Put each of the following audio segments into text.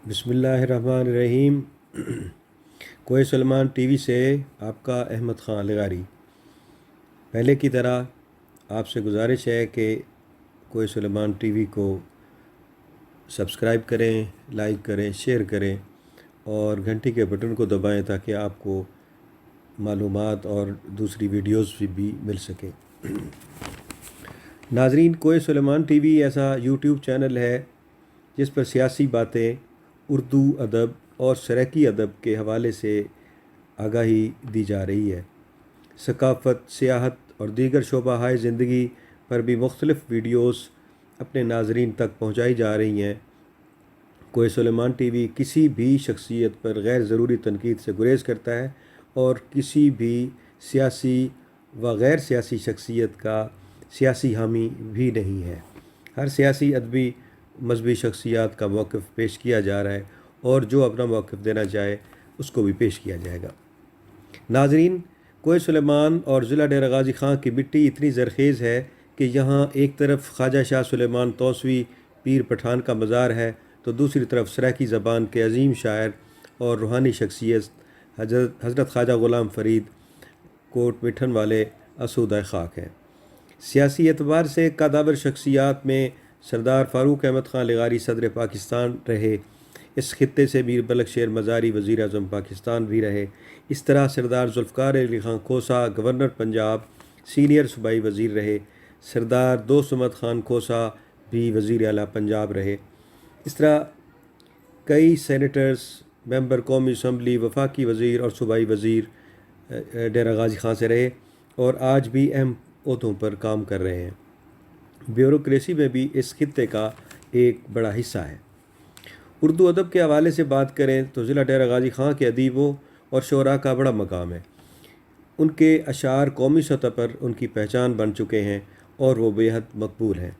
بسم اللہ الرحمن الرحیم۔ کوئے سلمان ٹی وی سے آپ کا احمد خان لغاری۔ پہلے کی طرح آپ سے گزارش ہے کہ کوئے سلمان ٹی وی کو سبسکرائب کریں، لائک کریں، شیئر کریں اور گھنٹی کے بٹن کو دبائیں تاکہ آپ کو معلومات اور دوسری ویڈیوز بھی مل سکیں۔ ناظرین، کوئے سلمان ٹی وی ایسا یوٹیوب چینل ہے جس پر سیاسی باتیں، اردو ادب اور سرائکی ادب کے حوالے سے آگاہی دی جا رہی ہے۔ ثقافت، سیاحت اور دیگر شعبہ ہائے زندگی پر بھی مختلف ویڈیوز اپنے ناظرین تک پہنچائی جا رہی ہیں۔ کوئے سلمان ٹی وی کسی بھی شخصیت پر غیر ضروری تنقید سے گریز کرتا ہے اور کسی بھی سیاسی و غیر سیاسی شخصیت کا سیاسی حامی بھی نہیں ہے۔ ہر سیاسی، ادبی، مذہبی شخصیات کا موقف پیش کیا جا رہا ہے اور جو اپنا موقف دینا چاہے اس کو بھی پیش کیا جائے گا۔ ناظرین، کوئے سلیمان اور ضلع ڈیرہ غازی خان کی مٹی اتنی زرخیز ہے کہ یہاں ایک طرف خواجہ شاہ سلیمان توسوی پیر پٹھان کا مزار ہے تو دوسری طرف سرائکی زبان کے عظیم شاعر اور روحانی شخصیت حضرت خواجہ غلام فرید کوٹ مٹھن والے آسودہ خاک ہیں۔ سیاسی اعتبار سے قدابر شخصیات میں سردار فاروق احمد خان لغاری صدر پاکستان رہے۔ اس خطے سے میر بلخ شیر مزاری وزیر اعظم پاکستان بھی رہے۔ اس طرح سردار ذوالفقار علی خان کھوسا گورنر پنجاب سینئر صوبائی وزیر رہے۔ سردار دوست محمد خان کھوسا بھی وزیر اعلیٰ پنجاب رہے۔ اس طرح کئی سینیٹرز، ممبر قومی اسمبلی، وفاقی وزیر اور صوبائی وزیر ڈیرہ غازی خان سے رہے اور آج بھی اہم عہدوں پر کام کر رہے ہیں۔ بیوروکریسی میں بھی اس خطے کا ایک بڑا حصہ ہے۔ اردو ادب کے حوالے سے بات کریں تو ضلع ڈیرہ غازی خان کے ادیبوں اور شعراء کا بڑا مقام ہے۔ ان کے اشعار قومی سطح پر ان کی پہچان بن چکے ہیں اور وہ بے حد مقبول ہیں۔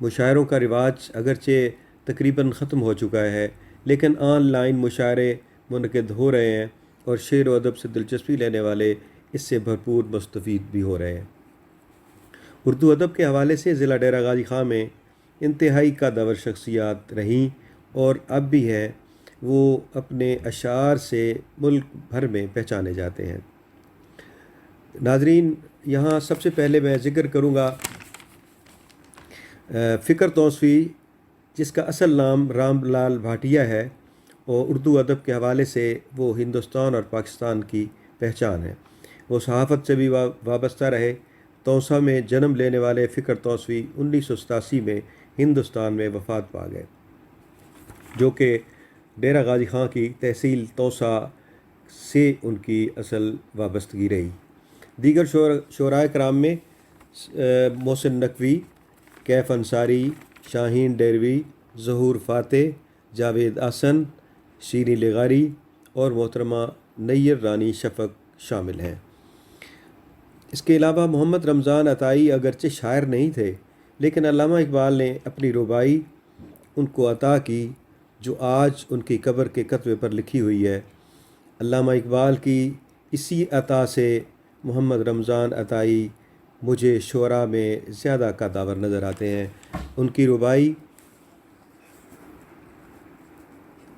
مشاعروں کا رواج اگرچہ تقریباً ختم ہو چکا ہے لیکن آن لائن مشاعرے منعقد ہو رہے ہیں اور شعر و ادب سے دلچسپی لینے والے اس سے بھرپور مستفید بھی ہو رہے ہیں۔ اردو ادب کے حوالے سے ضلع ڈیرہ غازی خان میں انتہائی قدور شخصیات رہیں اور اب بھی ہیں۔ وہ اپنے اشعار سے ملک بھر میں پہچانے جاتے ہیں۔ ناظرین، یہاں سب سے پہلے میں ذکر کروں گا فکر توسوی، جس کا اصل نام رام لال بھاٹیا ہے اور اردو ادب کے حوالے سے وہ ہندوستان اور پاکستان کی پہچان ہے۔ وہ صحافت سے بھی وابستہ رہے۔ توسا میں جنم لینے والے فکر توسوی 1987 میں ہندوستان میں وفات پا گئے، جو کہ ڈیرہ غازی خان کی تحصیل توسا سے ان کی اصل وابستگی رہی۔ دیگر شعراء کرام میں محسن نقوی، کیف انصاری، شاہین ڈیروی، ظہور فاتح، جاوید احسن، شیریں لغاری اور محترمہ نیر رانی شفق شامل ہیں۔ اس کے علاوہ محمد رمضان عطائی اگرچہ شاعر نہیں تھے لیکن علامہ اقبال نے اپنی رباعی ان کو عطا کی جو آج ان کی قبر کے کتبے پر لکھی ہوئی ہے۔ علامہ اقبال کی اسی عطا سے محمد رمضان عطائی مجھے شعراء میں زیادہ قداور نظر آتے ہیں۔ ان کی رباعی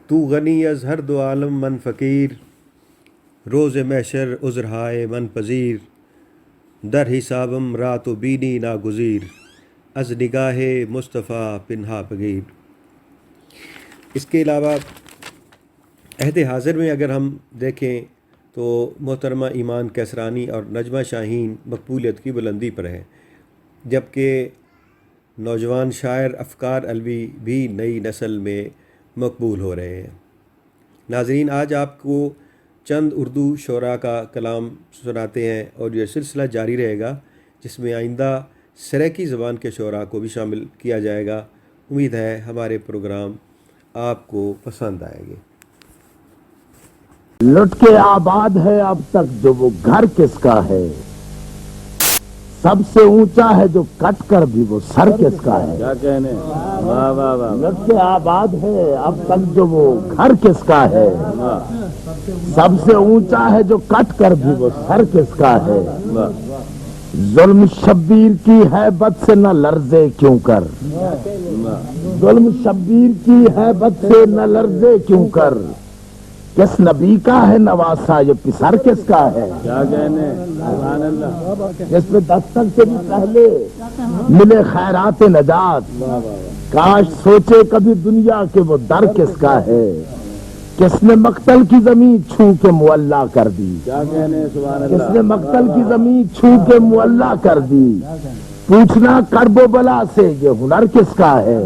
تو غنی از ہر دو عالم من فقیر، روز محشر عذرہائے من پذیر، در حسابم رات و بینی ناگزیر، از نگاہ مصطفیٰ پنہا پگیر۔ اس کے علاوہ عہد حاضر میں اگر ہم دیکھیں تو محترمہ ایمان کیسرانی اور نجمہ شاہین مقبولیت کی بلندی پر ہیں، جبکہ نوجوان شاعر افکار علوی بھی نئی نسل میں مقبول ہو رہے ہیں۔ ناظرین، آج آپ کو چند اردو شعراء کا کلام سناتے ہیں اور یہ سلسلہ جاری رہے گا جس میں آئندہ سرائکی زبان کے شعراء کو بھی شامل کیا جائے گا۔ امید ہے ہمارے پروگرام آپ کو پسند آئیں گے۔ لٹ کے آباد ہے اب تک جو وہ گھر کس کا ہے، سب سے اونچا ہے جو کٹ کر بھی وہ سر کس کا ہے۔ کیا کہنے، واہ واہ واہ، لٹ کے آباد ہے اب تک جو وہ گھر کس کا ہے، سب سے اونچا ہے جو کٹ کر بھی وہ سر کس کا ہے۔ ظلم شبیر کی ہیبت سے نہ لرزے کیوں کر، ظلم شبیر کی ہیبت سے نہ لرزے کیوں کر، کس نبی کا ہے نواسا یہ پسر کس کا ہے، کیا کہنے، سبحان اللہ، جس میں دستک سے بھی پہلے ملے خیرات نجات، کاش سوچے کبھی دنیا کے وہ در کس کا ہے، کس نے مقتل کی زمین چھو کے معلّا کر دی، کیا کہنے، سبحان کس نے اللہ، مقتل کی زمین چھو کے معلّا کر دی، پوچھنا کرب و بلا سے یہ ہنر کس کا ہے،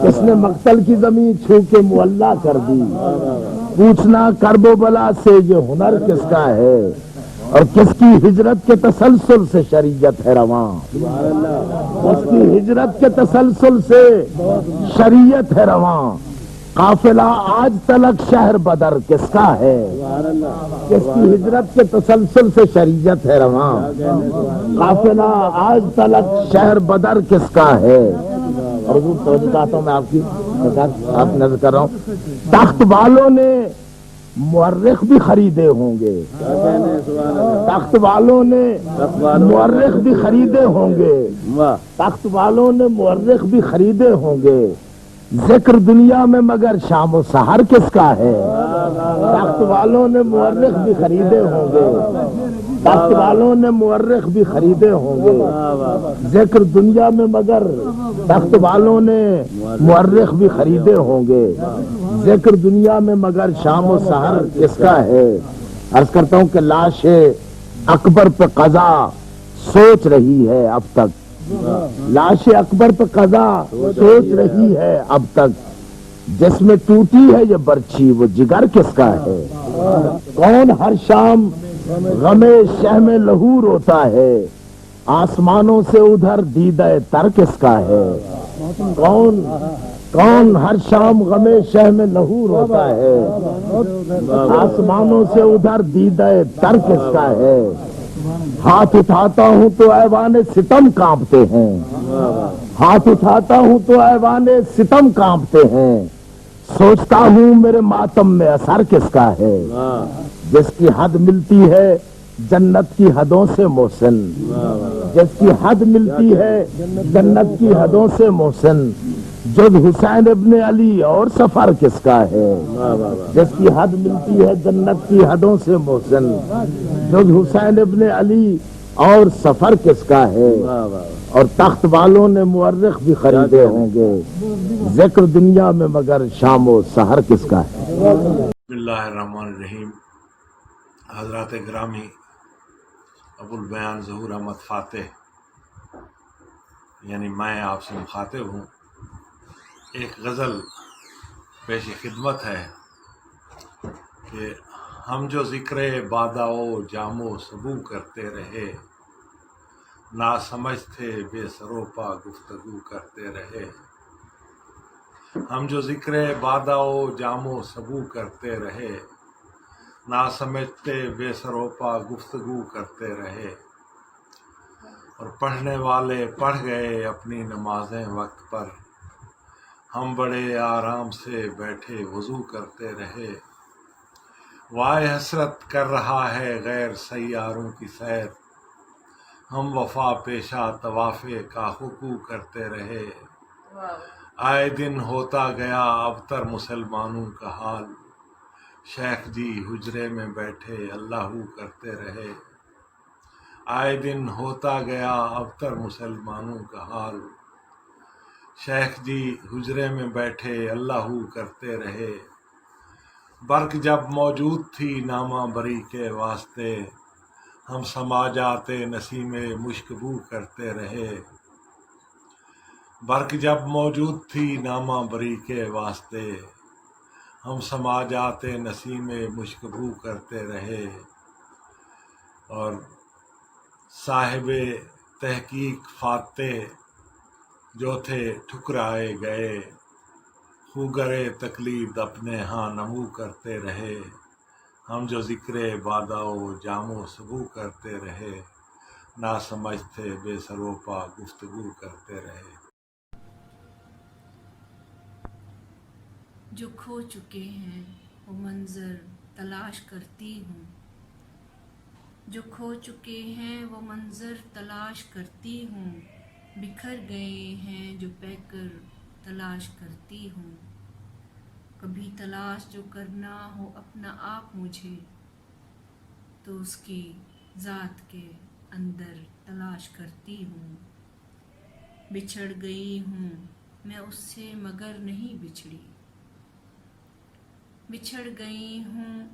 کس نے مقتل کی زمین چھو کے معلّا کر دی، پوچھنا کرب و بلا سے یہ ہنر کس کا ہے، اور کس کی ہجرت کے تسلسل سے شریعت ہے رواں، سبحان اللہ، اس کی ہجرت کے تسلسل سے شریعت ہے رواں، قافلہ آج تلک شہر بدر کس کا ہے، سبحان اللہ، کس کی ہجرت کے تسلسل سے شریعت ہے رواں، قافلہ آج تلک شہر بدر کس کا ہے، اور حضور توجہ چاہتا ہوں میں آپ کی آپ نظر کر رہا ہوں، تخت والوں نے مورخ بھی خریدے ہوں گے، کیا کہنے، سبحان اللہ، تخت والوں نے مورخ بھی خریدے ہوں گے، واہ، تخت والوں نے مورخ بھی خریدے ہوں گے، ذکر دنیا میں مگر شام و سحر کس کا ہے، تخت والوں نے مورخ بھی خریدے ہوں گے، تخت والوں نے مورخ بھی خریدے ہوں گے، ذکر دنیا میں مگر تخت والوں نے مورخ بھی خریدے ہوں گے، ذکر دنیا میں مگر شام و سحر کس کا ہے، عرض کرتا ہوں کہ لاش اکبر پہ قضا سوچ رہی ہے اب تک، لاش اکبر پہ قضا سوچ رہی ہے اب تک، جس میں ٹوٹی ہے یہ برچھی وہ جگر کس کا ہے، کون ہر شام غم شہ میں لہو روتا ہے، آسمانوں سے ادھر دیدہ تر کس کا ہے، کون ہر شام غم شہ میں لہو روتا ہے، آسمانوں سے ادھر دیدہ تر کس کا ہے، ہاتھ اٹھاتا ہوں تو ایوان ستم کانپتے ہیں، ہاتھ اٹھاتا ہوں تو ایوان ستم کانپتے ہیں، سوچتا ہوں میرے ماتم میں اثر کس کا ہے، جس کی حد ملتی ہے جنت کی حدوں سے محسن، جس کی حد ملتی ہے جنت کی حدوں سے محسن، جز حسین ابن علی اور سفر کس کا ہے، جس کی حد ملتی ہے جنت کی حدوں سے محسن، جز حسین ابن علی اور سفر کس کا ہے، اور تخت والوں نے مورخ بھی خریدے ہوں گے، ذکر دنیا میں مگر شام و سحر کس کا ہے۔ بسم اللہ الرحمن الرحیم۔ حضرات گرامی، ابو البیان ظہور احمد فاتح یعنی میں آپ سے مخاطب ہوں، ایک غزل پیش خدمت ہے کہ ہم جو ذکر بادہ و جام و سبو کرتے رہے، نا سمجھ تھے بے سروپا گفتگو کرتے رہے، ہم جو ذکر بادہ و جام و سبو کرتے رہے، نا سمجھتے بے سروپا گفتگو کرتے رہے، اور پڑھنے والے پڑھ گئے اپنی نمازیں وقت پر، ہم بڑے آرام سے بیٹھے وضو کرتے رہے، وائے حسرت کر رہا ہے غیر سیاروں کی سیر، ہم وفا پیشہ طواف کاہکو کرتے رہے، آئے دن ہوتا گیا ابتر مسلمانوں کا حال، شیخ جی حجرے میں بیٹھے اللہ کرتے رہے، آئے دن ہوتا گیا ابتر مسلمانوں کا حال، شیخ جی حجرے میں بیٹھے اللہ کرتے رہے، برق جب موجود تھی نامہ بری کے واسطے، ہم سما جاتے نسیم مشک بو کرتے رہے، برق جب موجود تھی نامہ بری کے واسطے، ہم سما جاتے نسیم مشک بو کرتے رہے، اور صاحب تحقیق فاتح جو تھے ٹھکرائے گئے، خوگرے تقلید اپنے ہاں نمو کرتے رہے، ہم جو ذکر بادہ و جام و سبو کرتے رہے، نا سمجھ تھے بے سروپا گفتگو کرتے رہے۔ جو کھو چکے ہیں وہ منظر تلاش کرتی ہوں، جو کھو چکے ہیں وہ منظر تلاش کرتی ہوں، بکھر گئے ہیں جو پے کر تلاش کرتی ہوں، کبھی تلاش جو کرنا ہو اپنا آپ مجھے تو اس کی ذات کے اندر تلاش کرتی ہوں، بچھڑ گئی ہوں میں اس سے مگر نہیں بچھڑی، بچھڑ گئی ہوں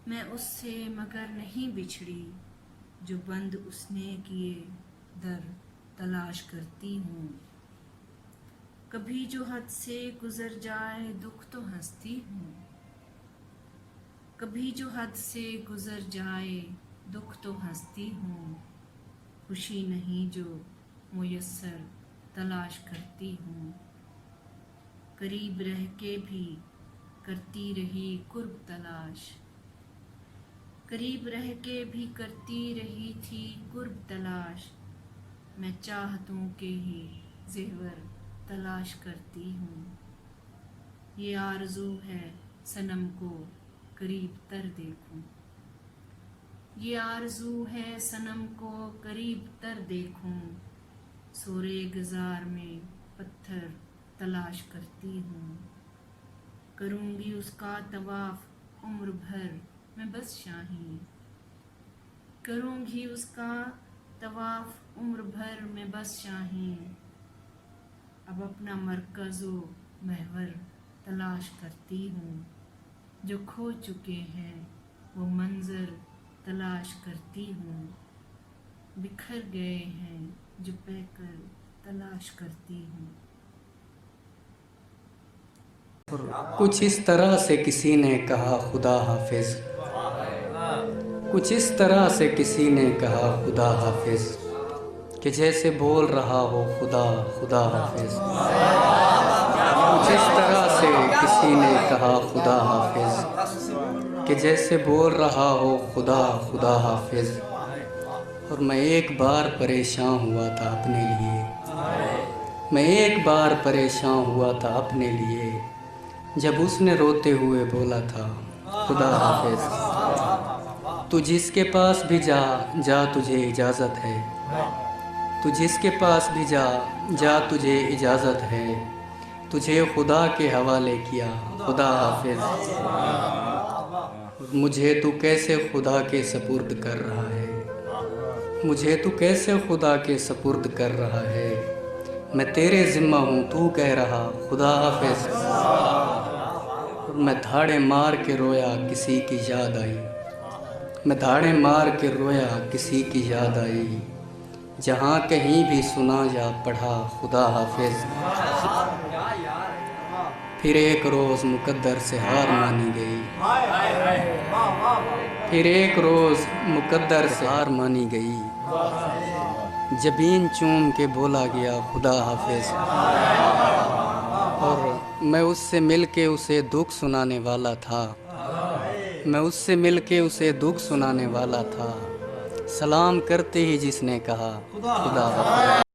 میں اس سے مگر نہیں بچھڑی، جو بند اس نے کیے در تلاش کرتی ہوں، کبھی جو حد سے گزر جائے دکھ تو ہنستی ہوں، کبھی جو حد سے گزر جائے دکھ تو ہنستی ہوں، خوشی نہیں جو میسر تلاش کرتی ہوں، قریب رہ کے بھی کرتی رہی قرب تلاش، قریب رہ کے بھی کرتی رہی تھی قرب تلاش، میں چاہتوں کے ہی زیور تلاش کرتی ہوں، یہ آرزو ہے صنم کو قریب تر دیکھوں، یہ آرزو ہے صنم کو قریب تر دیکھوں، سورے گزار میں پتھر تلاش کرتی ہوں، کروں گی اس کا طواف عمر بھر میں بس شاہیں، کروں گی اس کا طواف عمر بھر میں بس شاہیں، اب اپنا مرکز و محور تلاش کرتی ہوں، جو کھو چکے ہیں وہ منظر تلاش کرتی ہوں، بکھر گئے ہیں جو پے کر تلاش کرتی ہوں۔ کچھ اس طرح سے کسی نے کہا خدا حافظ، کچھ اس طرح سے کسی نے کہا خدا حافظ، کہ جیسے بول رہا ہو خدا خدا حافظ، کچھ اس طرح سے کسی نے کہا خدا حافظ، کہ جیسے بول رہا ہو خدا خدا حافظ، اور میں ایک بار پریشان ہوا تھا اپنے لیے، میں ایک بار پریشان ہوا تھا اپنے لیے، جب اس نے روتے ہوئے بولا تھا خدا حافظ، تو جس کے پاس بھی جا جا تجھے اجازت ہے، تو جس کے پاس بھی جا جا تجھے اجازت ہے، تجھے خدا کے حوالے کیا خدا حافظ، مجھے تو کیسے خدا کے سپرد کر رہا ہے، مجھے تو کیسے خدا کے سپرد کر رہا ہے، میں تیرے ذمہ ہوں تو کہہ رہا خدا حافظ، میں دھاڑے مار کے رویا کسی کی یاد آئی، میں دھاڑے مار کے رویا کسی کی یاد آئی، جہاں کہیں بھی سنا یا پڑھا خدا حافظ، پھر ایک روز مقدر سے ہار مانی گئی، پھر ایک روز مقدر سے ہار مانی گئی، جبین چوم کے بولا گیا خدا حافظ، اور میں اس سے مل کے اسے دکھ سنانے والا تھا، میں اس سے مل کے اسے دکھ سنانے والا تھا، سلام کرتے ہی جس نے کہا خدا حافظ۔